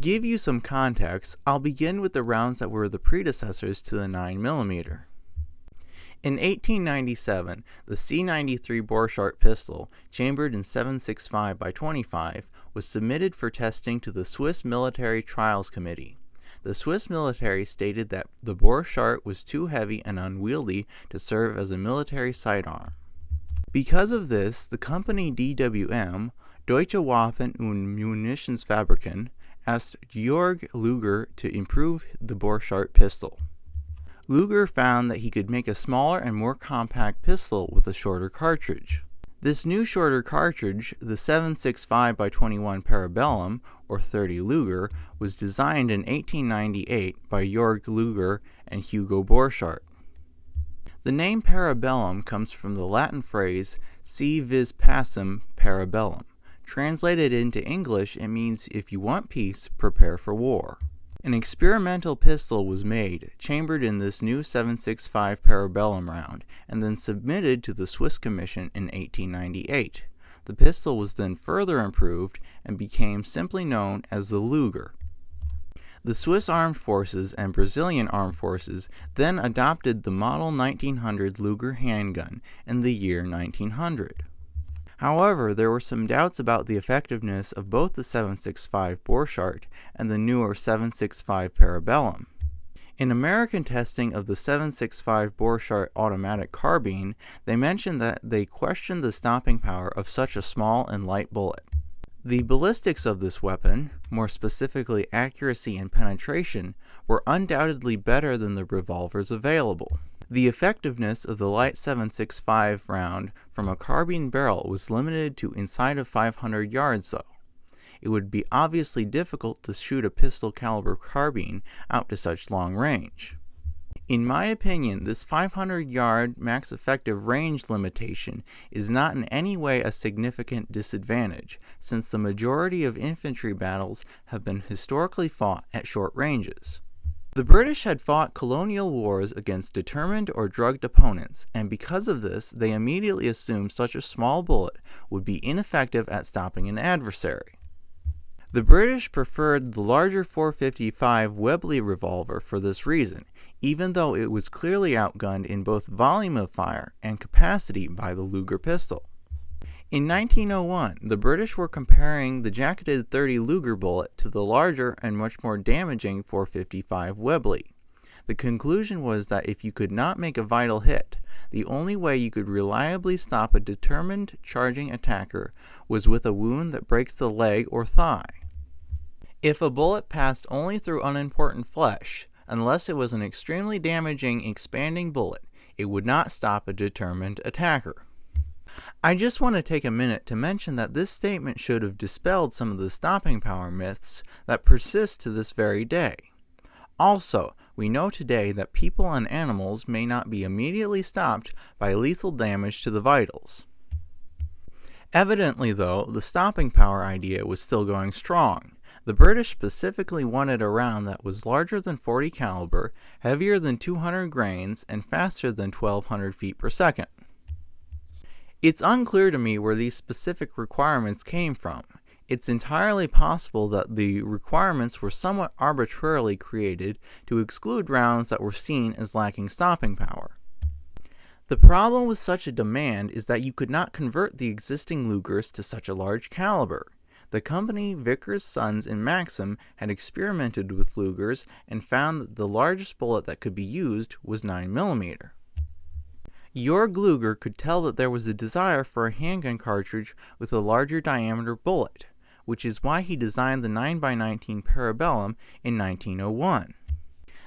give you some context, I'll begin with the rounds that were the predecessors to the 9mm. In 1897, the C93 Borchardt pistol, chambered in 7.65 by 25, was submitted for testing to the Swiss Military Trials Committee. The Swiss military stated that the Borchardt was too heavy and unwieldy to serve as a military sidearm. Because of this, the company DWM, Deutsche Waffen- und Munitionsfabriken, asked Georg Luger to improve the Borchardt pistol. Luger found that he could make a smaller and more compact pistol with a shorter cartridge. This new shorter cartridge, the 7.65 by 21 Parabellum, or 30 Luger, was designed in 1898 by Georg Luger and Hugo Borchardt. The name Parabellum comes from the Latin phrase si vis pacem parabellum. Translated into English, it means if you want peace, prepare for war. An experimental pistol was made, chambered in this new 7.65 Parabellum round, and then submitted to the Swiss Commission in 1898. The pistol was then further improved and became simply known as the Luger. The Swiss Armed Forces and Brazilian Armed Forces then adopted the model 1900 Luger handgun in the year 1900. However, there were some doubts about the effectiveness of both the 7.65 Borchardt and the newer 7.65 Parabellum. In American testing of the 7.65 Borchardt automatic carbine, they mentioned that they questioned the stopping power of such a small and light bullet. The ballistics of this weapon, more specifically accuracy and penetration, were undoubtedly better than the revolvers available. The effectiveness of the light 7.65 round from a carbine barrel was limited to inside of 500 yards though. It would be obviously difficult to shoot a pistol caliber carbine out to such long range. In my opinion, this 500-yard max effective range limitation is not in any way a significant disadvantage, since the majority of infantry battles have been historically fought at short ranges. The British had fought colonial wars against determined or drugged opponents, and because of this, they immediately assumed such a small bullet would be ineffective at stopping an adversary. The British preferred the larger 455 Webley revolver for this reason, even though it was clearly outgunned in both volume of fire and capacity by the Luger pistol. In 1901, the British were comparing the jacketed 30 Luger bullet to the larger and much more damaging 455 Webley. The conclusion was that if you could not make a vital hit, the only way you could reliably stop a determined charging attacker was with a wound that breaks the leg or thigh. If a bullet passed only through unimportant flesh, unless it was an extremely damaging expanding bullet, it would not stop a determined attacker. I just want to take a minute to mention that this statement should have dispelled some of the stopping power myths that persist to this very day. Also, we know today that people and animals may not be immediately stopped by lethal damage to the vitals. Evidently, though, the stopping power idea was still going strong. The British specifically wanted a round that was larger than 40 caliber, heavier than 200 grains, and faster than 1200 feet per second. It's unclear to me where these specific requirements came from. It's entirely possible that the requirements were somewhat arbitrarily created to exclude rounds that were seen as lacking stopping power. The problem with such a demand is that you could not convert the existing Lugers to such a large caliber. The company Vickers, Sons, and Maxim had experimented with Lugers and found that the largest bullet that could be used was 9mm. Georg Luger could tell that there was a desire for a handgun cartridge with a larger diameter bullet, which is why he designed the 9x19 Parabellum in 1901.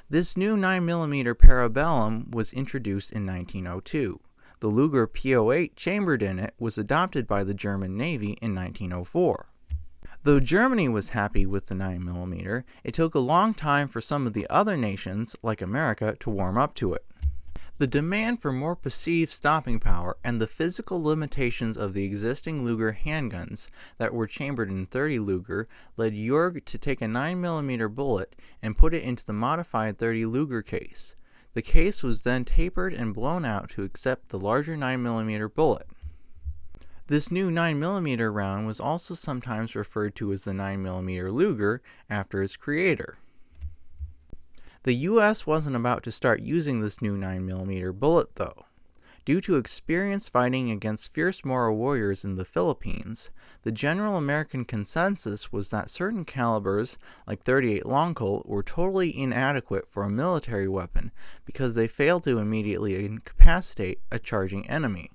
This new 9mm Parabellum was introduced in 1902. The Luger P08 chambered in it was adopted by the German Navy in 1904. Though Germany was happy with the 9mm, it took a long time for some of the other nations, like America, to warm up to it. The demand for more perceived stopping power and the physical limitations of the existing Luger handguns that were chambered in 30 Luger led Georg to take a 9mm bullet and put it into the modified 30 Luger case. The case was then tapered and blown out to accept the larger 9mm bullet. This new 9mm round was also sometimes referred to as the 9mm Luger after its creator. The US wasn't about to start using this new 9mm bullet though. Due to experience fighting against fierce Moro warriors in the Philippines, the general American consensus was that certain calibers, like .38 Long Colt, were totally inadequate for a military weapon because they failed to immediately incapacitate a charging enemy.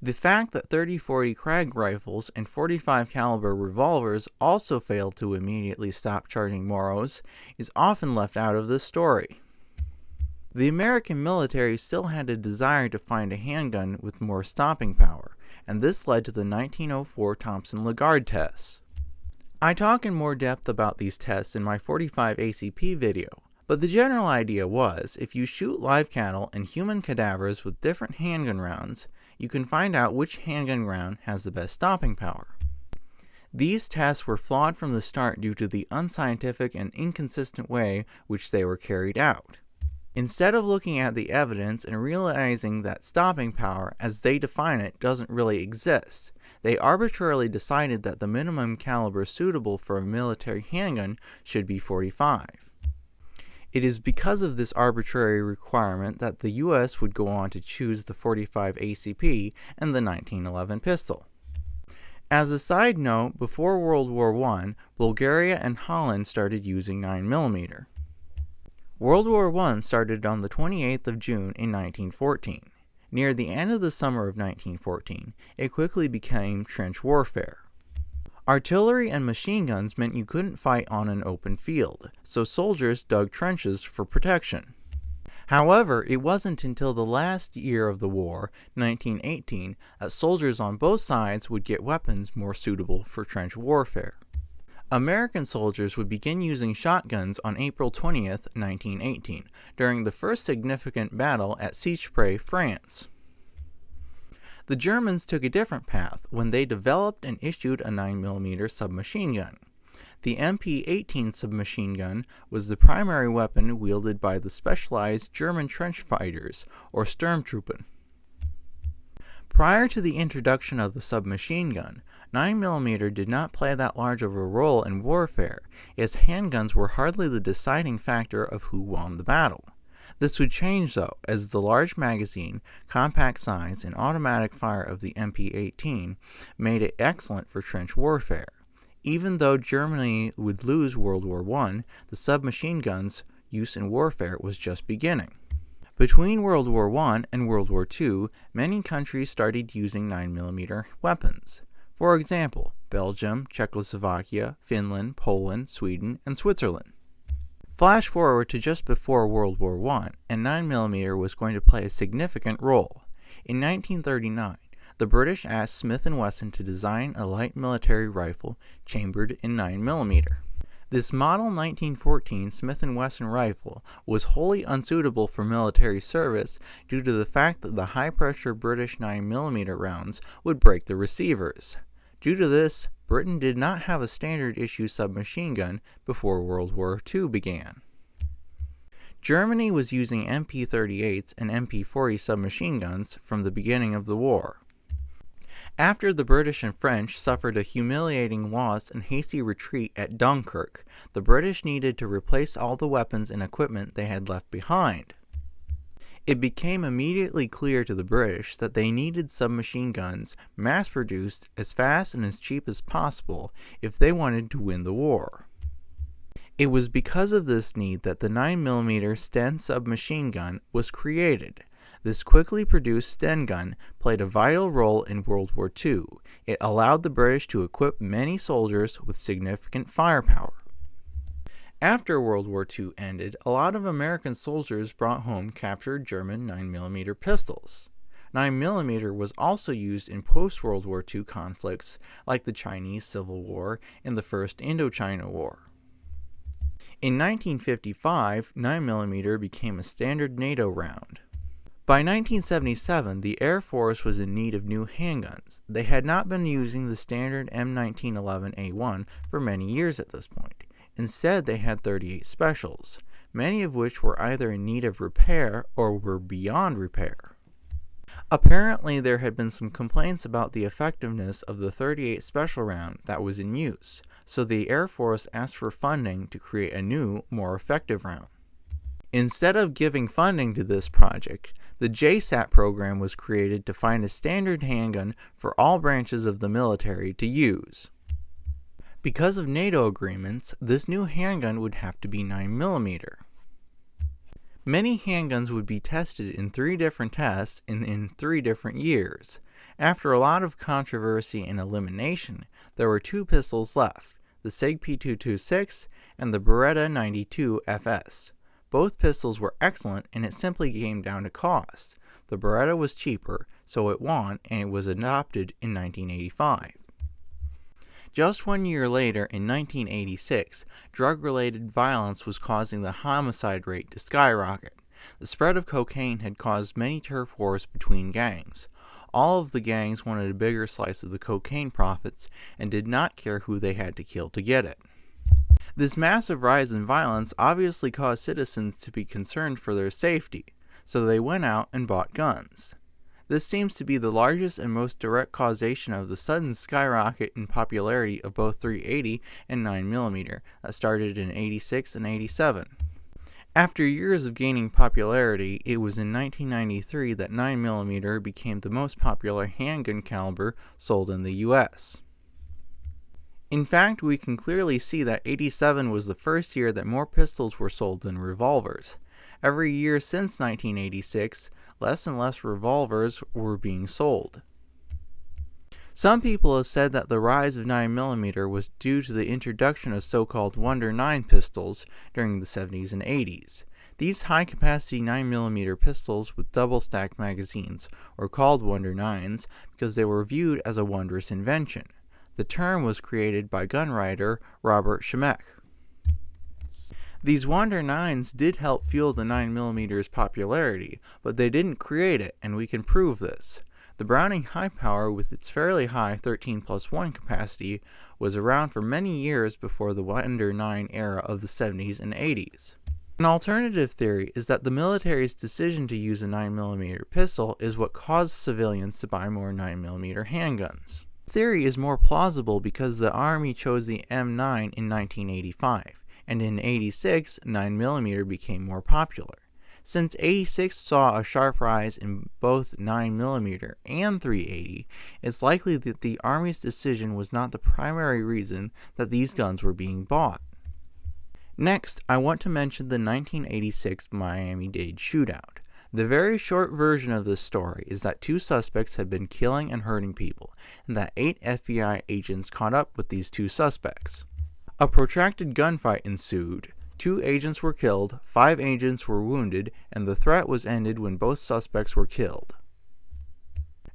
The fact that .30-40 Krag rifles and .45 caliber revolvers also failed to immediately stop charging Moros is often left out of this story. The American military still had a desire to find a handgun with more stopping power, and this led to the 1904 Thompson-Lagarde tests. I talk in more depth about these tests in my 45 ACP video, but the general idea was, if you shoot live cattle and human cadavers with different handgun rounds, you can find out which handgun round has the best stopping power. These tests were flawed from the start due to the unscientific and inconsistent way which they were carried out. Instead of looking at the evidence and realizing that stopping power, as they define it, doesn't really exist, they arbitrarily decided that the minimum caliber suitable for a military handgun should be .45. It is because of this arbitrary requirement that the US would go on to choose the .45 ACP and the 1911 pistol. As a side note, before World War I, Bulgaria and Holland started using 9mm. World War I started on the 28th of June in 1914. Near the end of the summer of 1914, it quickly became trench warfare. Artillery and machine guns meant you couldn't fight on an open field, so soldiers dug trenches for protection. However, it wasn't until the last year of the war, 1918, that soldiers on both sides would get weapons more suitable for trench warfare. American soldiers would begin using shotguns on April 20th, 1918, during the first significant battle at Seicheprey, France. The Germans took a different path when they developed and issued a 9mm submachine gun. The MP-18 submachine gun was the primary weapon wielded by the specialized German trench fighters, or Sturmtruppen. Prior to the introduction of the submachine gun, 9mm did not play that large of a role in warfare, as handguns were hardly the deciding factor of who won the battle. This would change though, as the large magazine, compact size, and automatic fire of the MP-18 made it excellent for trench warfare. Even though Germany would lose World War I, the submachine gun's use in warfare was just beginning. Between World War I and World War II, many countries started using 9mm weapons. For example, Belgium, Czechoslovakia, Finland, Poland, Sweden, and Switzerland. Flash forward to just before World War I, and 9mm was going to play a significant role. In 1939, the British asked Smith & Wesson to design a light military rifle chambered in 9mm. This model 1914 Smith & Wesson rifle was wholly unsuitable for military service due to the fact that the high-pressure British 9mm rounds would break the receivers. Due to this, Britain did not have a standard-issue submachine gun before World War II began. Germany was using MP-38s and MP-40 submachine guns from the beginning of the war. After the British and French suffered a humiliating loss and hasty retreat at Dunkirk, the British needed to replace all the weapons and equipment they had left behind. It became immediately clear to the British that they needed submachine guns mass-produced as fast and as cheap as possible if they wanted to win the war. It was because of this need that the 9mm Sten submachine gun was created. This quickly produced Sten gun played a vital role in World War II. It allowed the British to equip many soldiers with significant firepower. After World War II ended, a lot of American soldiers brought home captured German 9mm pistols. 9mm was also used in post-World War II conflicts like the Chinese Civil War and the First Indochina War. In 1955, 9mm became a standard NATO round. By 1977, the Air Force was in need of new handguns. They had not been using the standard M1911A1 for many years at this point. Instead, they had 38 specials, many of which were either in need of repair or were beyond repair. Apparently, there had been some complaints about the effectiveness of the .38 special round that was in use, so the Air Force asked for funding to create a new, more effective round. Instead of giving funding to this project, the JSAT program was created to find a standard handgun for all branches of the military to use. Because of NATO agreements, this new handgun would have to be 9mm. Many handguns would be tested in 3 different tests in 3 different years. After a lot of controversy and elimination, there were 2 pistols left, the SIG P226 and the Beretta 92 FS. Both pistols were excellent, and it simply came down to cost. The Beretta was cheaper, so it won, and it was adopted in 1985. Just 1 year later, in 1986, drug-related violence was causing the homicide rate to skyrocket. The spread of cocaine had caused many turf wars between gangs. All of the gangs wanted a bigger slice of the cocaine profits and did not care who they had to kill to get it. This massive rise in violence obviously caused citizens to be concerned for their safety, so they went out and bought guns. This seems to be the largest and most direct causation of the sudden skyrocket in popularity of both .380 and 9mm that started in '86 and '87. After years of gaining popularity, it was in 1993 that 9mm became the most popular handgun caliber sold in the US. In fact, we can clearly see that '87 was the first year that more pistols were sold than revolvers. Every year since 1986, less and less revolvers were being sold. Some people have said that the rise of 9mm was due to the introduction of so-called Wonder 9 pistols during the 70s and 80s. These high-capacity 9mm pistols with double-stacked magazines were called Wonder 9s because they were viewed as a wondrous invention. The term was created by gun writer Robert Shemek. These Wonder 9s did help fuel the 9mm's popularity, but they didn't create it, and we can prove this. The Browning High Power, with its fairly high 13+1 capacity, was around for many years before the Wonder 9 era of the 70s and 80s. An alternative theory is that the military's decision to use a 9mm pistol is what caused civilians to buy more 9mm handguns. This theory is more plausible because the Army chose the M9 in 1985, and in '86, 9mm became more popular. Since '86 saw a sharp rise in both 9mm and .380, it's likely that the Army's decision was not the primary reason that these guns were being bought. Next, I want to mention the 1986 Miami-Dade shootout. The very short version of this story is that 2 suspects had been killing and hurting people, and that 8 FBI agents caught up with these 2 suspects. A protracted gunfight ensued. 2 agents were killed, 5 agents were wounded, and the threat was ended when both suspects were killed.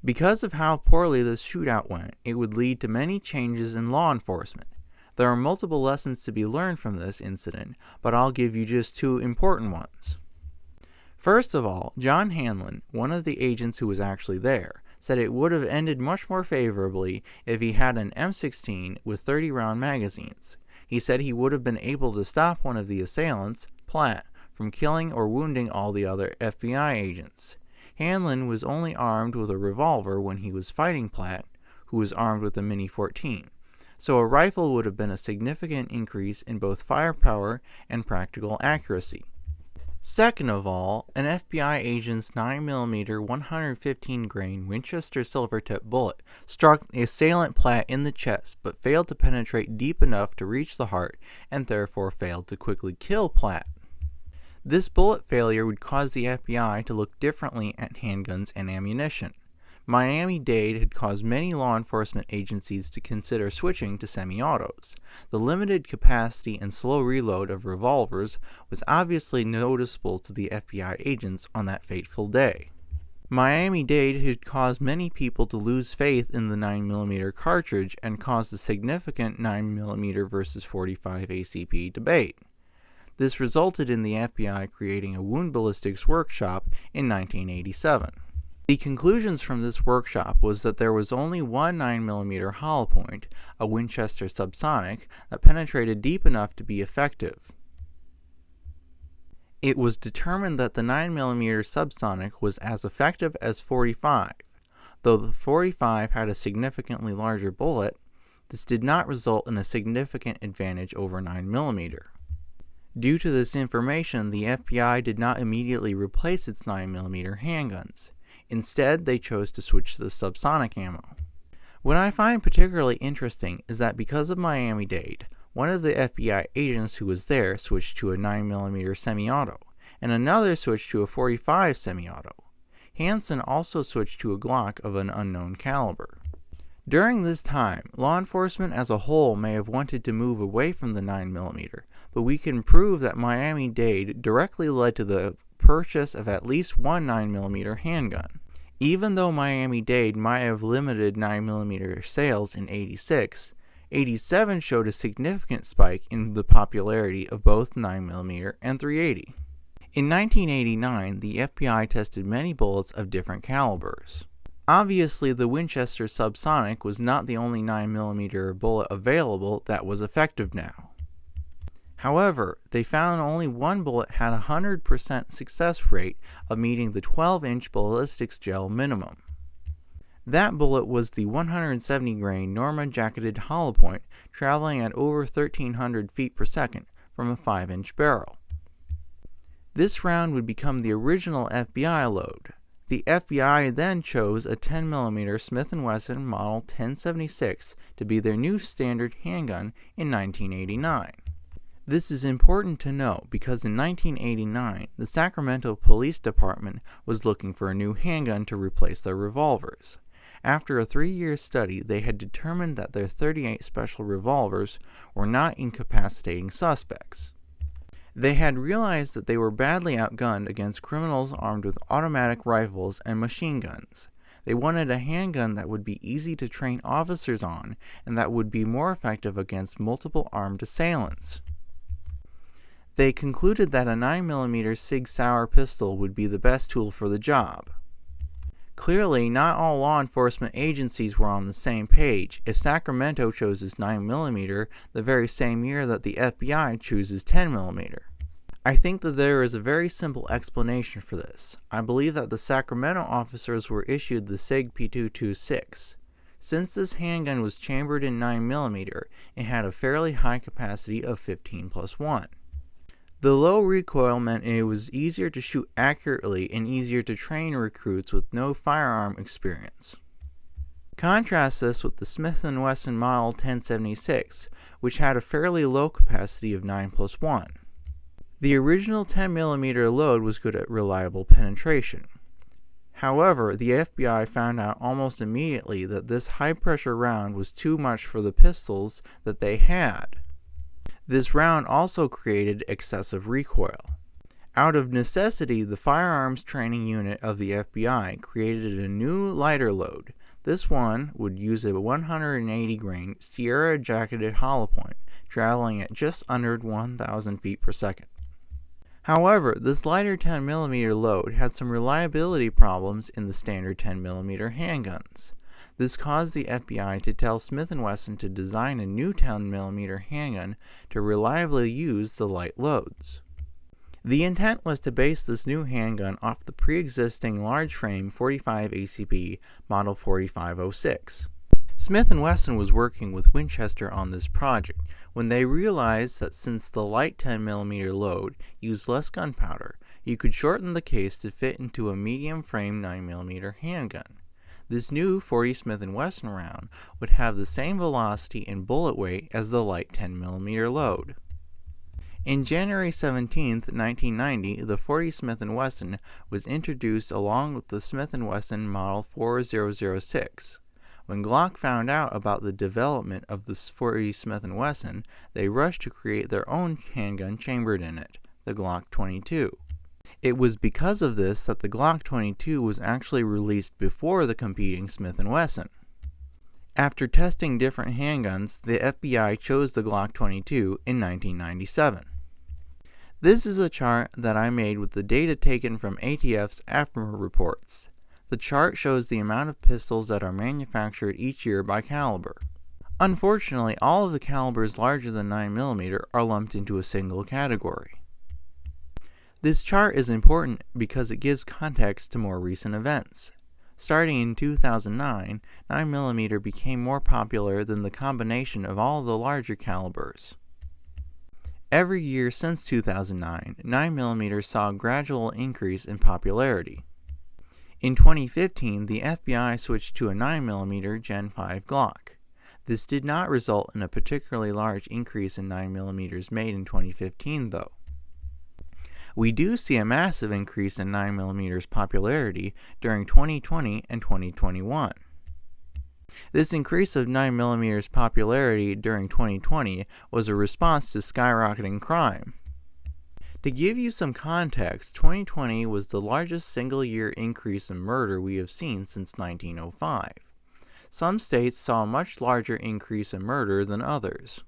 Because of how poorly this shootout went, it would lead to many changes in law enforcement. There are multiple lessons to be learned from this incident, but I'll give you just 2 important ones. First of all, John Hanlon, one of the agents who was actually there, said it would have ended much more favorably if he had an M16 with 30-round magazines. He said he would have been able to stop one of the assailants, Platt, from killing or wounding all the other FBI agents. Hanlon was only armed with a revolver when he was fighting Platt, who was armed with a Mini-14, so a rifle would have been a significant increase in both firepower and practical accuracy. Second of all, an FBI agent's 9mm 115-grain Winchester Silvertip bullet struck the assailant Platt in the chest but failed to penetrate deep enough to reach the heart and therefore failed to quickly kill Platt. This bullet failure would cause the FBI to look differently at handguns and ammunition. Miami-Dade had caused many law enforcement agencies to consider switching to semi-autos. The limited capacity and slow reload of revolvers was obviously noticeable to the FBI agents on that fateful day. Miami-Dade had caused many people to lose faith in the 9mm cartridge and caused a significant 9mm versus 45 ACP debate. This resulted in the FBI creating a wound ballistics workshop in 1987. The conclusions from this workshop was that there was only one 9mm hollow point, a Winchester subsonic, that penetrated deep enough to be effective. It was determined that the 9mm subsonic was as effective as .45. Though the .45 had a significantly larger bullet, this did not result in a significant advantage over 9mm. Due to this information, the FBI did not immediately replace its 9mm handguns. Instead, they chose to switch to the subsonic ammo. What I find particularly interesting is that because of Miami-Dade, one of the FBI agents who was there switched to a 9mm semi-auto, and another switched to a .45 semi-auto. Hansen also switched to a Glock of an unknown caliber. During this time, law enforcement as a whole may have wanted to move away from the 9mm, but we can prove that Miami-Dade directly led to the purchase of at least one 9mm handgun. Even though Miami-Dade might have limited 9mm sales in '86, '87 showed a significant spike in the popularity of both 9mm and .380. In 1989, the FBI tested many bullets of different calibers. Obviously, the Winchester subsonic was not the only 9mm bullet available that was effective now. However, they found only one bullet had a 100% success rate of meeting the 12-inch ballistics gel minimum. That bullet was the 170 grain Norma jacketed hollow point traveling at over 1,300 feet per second from a 5-inch barrel. This round would become the original FBI load. The FBI then chose a 10mm Smith & Wesson Model 1076 to be their new standard handgun in 1989. This is important to know because in 1989, the Sacramento Police Department was looking for a new handgun to replace their revolvers. After a 3-year study, they had determined that their .38 special revolvers were not incapacitating suspects. They had realized that they were badly outgunned against criminals armed with automatic rifles and machine guns. They wanted a handgun that would be easy to train officers on and that would be more effective against multiple armed assailants. They concluded that a 9mm Sig Sauer pistol would be the best tool for the job. Clearly, not all law enforcement agencies were on the same page if Sacramento chooses 9mm the very same year that the FBI chooses 10mm. I think that there is a very simple explanation for this. I believe that the Sacramento officers were issued the Sig P226. Since this handgun was chambered in 9mm, it had a fairly high capacity of 15+1. The low recoil meant it was easier to shoot accurately and easier to train recruits with no firearm experience. Contrast this with the Smith & Wesson Model 1076, which had a fairly low capacity of 9+1. The original 10mm load was good at reliable penetration. However, the FBI found out almost immediately that this high-pressure round was too much for the pistols that they had. This round also created excessive recoil. Out of necessity, the firearms training unit of the FBI created a new lighter load. This one would use a 180 grain Sierra jacketed hollow point, traveling at just under 1,000 feet per second. However, this lighter 10mm load had some reliability problems in the standard 10mm handguns. This caused the FBI to tell Smith & Wesson to design a new 10mm handgun to reliably use the light loads. The intent was to base this new handgun off the pre-existing large-frame .45 ACP Model 4506. Smith & Wesson was working with Winchester on this project when they realized that since the light 10mm load used less gunpowder, you could shorten the case to fit into a medium-frame 9mm handgun. This new .40 Smith & Wesson round would have the same velocity and bullet weight as the light 10mm load. In January 17, 1990, the .40 Smith & Wesson was introduced along with the Smith & Wesson Model 4006. When Glock found out about the development of the .40 Smith & Wesson, they rushed to create their own handgun chambered in it, the Glock 22. It was because of this that the Glock 22 was actually released before the competing Smith & Wesson. After testing different handguns, the FBI chose the Glock 22 in 1997. This is a chart that I made with the data taken from ATF's AFMR reports. The chart shows the amount of pistols that are manufactured each year by caliber. Unfortunately, all of the calibers larger than 9mm are lumped into a single category. This chart is important because it gives context to more recent events. Starting in 2009, 9mm became more popular than the combination of all the larger calibers. Every year since 2009, 9mm saw a gradual increase in popularity. In 2015, the FBI switched to a 9mm Gen 5 Glock. This did not result in a particularly large increase in 9mm made in 2015, though. We do see a massive increase in 9mm popularity during 2020 and 2021. This increase of 9mm popularity during 2020 was a response to skyrocketing crime. To give you some context, 2020 was the largest single-year increase in murder we have seen since 1905. Some states saw a much larger increase in murder than others.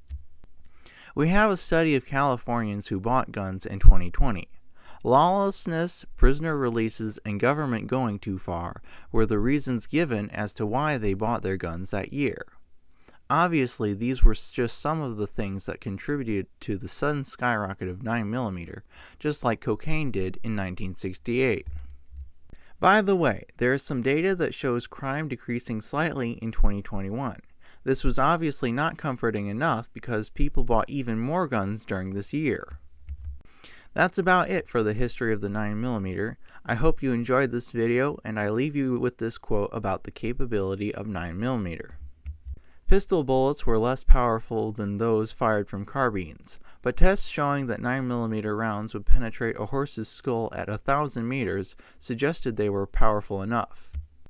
We have a study of Californians who bought guns in 2020. Lawlessness, prisoner releases, and government going too far were the reasons given as to why they bought their guns that year. Obviously, these were just some of the things that contributed to the sudden skyrocket of 9mm, just like cocaine did in 1968. By the way, there is some data that shows crime decreasing slightly in 2021. This was obviously not comforting enough because people bought even more guns during this year. That's about it for the history of the 9mm. I hope you enjoyed this video, and I leave you with this quote about the capability of 9mm. Pistol bullets were less powerful than those fired from carbines, but tests showing that 9mm rounds would penetrate a horse's skull at 1,000 meters suggested they were powerful enough.